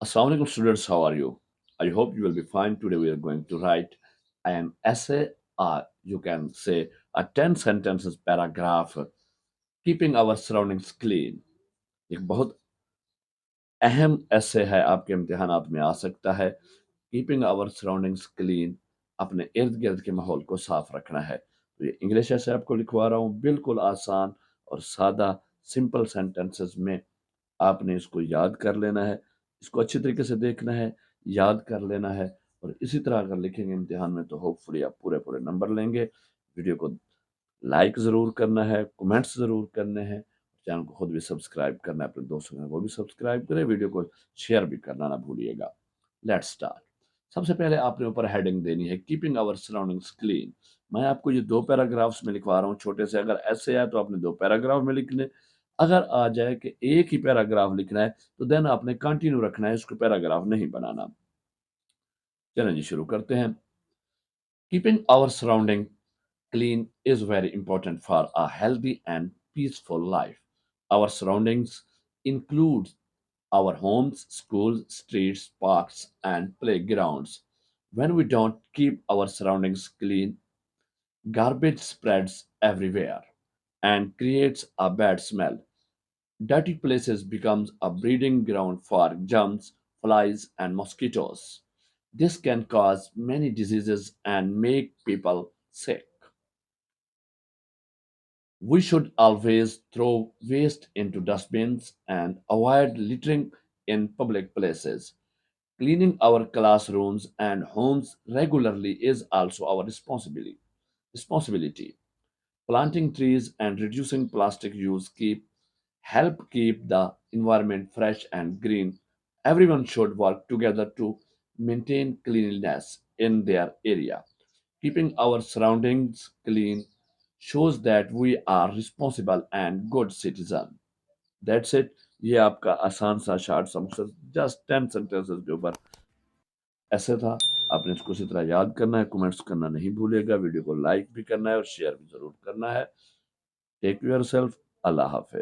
Assalamu alaikum students, how are you? I hope you will be fine. Today we are going to write an essay or you can say a 10 sentences paragraph keeping our surroundings clean. एक बहुत अहम ऐसे है आपके इम्तिहानात में आ सकता है keeping our surroundings clean अपने इर्द गिर्द के माहौल को साफ रखना है तो ये इंग्लिश ऐसे आपको लिखवा रहा हूँ बिल्कुल आसान और सादा सिंपल सेंटेंसेस में आपने इसको याद कर लेना है इसको अच्छी तरीके से देखना है याद कर लेना है और इसी तरह अगर लिखेंगे इम्तिहान में तो होपफुली आप पूरे पूरे नंबर लेंगे वीडियो को लाइक ज़रूर करना है, कमेंट्स ज़रूर करने हैं, चैनल को खुद भी सब्सक्राइब करना है, अपने दोस्तों के साथ वो भी सब्सक्राइब करें, वीडियो को शेयर भी करना ना भूलिएगा। Let's start. सबसे पहले आपने ऊपर हेडिंग देनी है कीपिंग आवर सराउंडिंग्स क्लीन। मैं आपको ये 2 पैराग्राफ्स में लिखवा रहा हूँ छोटे से, अगर ऐसे है तो आपने 2 पैराग्राफ में लिखने, अगर आ जाए कि एक ही पैराग्राफ लिखना है तो देन आपने कंटिन्यू रखना है, इसको पैराग्राफ नहीं बनाना। चलें जी शुरू करते हैं। Keeping our surrounding clean is very important for a healthy and peaceful life. Our surroundings include our homes, schools, streets, parks, and playgrounds. When we don't keep our surroundings clean, garbage spreads everywhere and creates a bad smell. Dirty places becomes a breeding ground for germs, flies, and mosquitoes. This can cause many diseases and make people sick. We should always throw waste into dustbins and avoid littering in public places. Cleaning our classrooms and homes regularly is also our responsibility. Planting trees and reducing plastic use help keep the environment fresh and green. Everyone should work together to maintain cleanliness in their area. Keeping our surroundings clean shows that we are responsible and good citizen. That's it. ये आपका आसान सा short सा मकसद just 10 sentences के ऊपर ऐसे था। आपने इसको इसी तरह याद करना है, कमेंट्स करना नहीं भूलिएगा, वीडियो को लाइक भी करना है और शेयर भी जरूर करना है। Take yourself. अल्लाह हाफिज।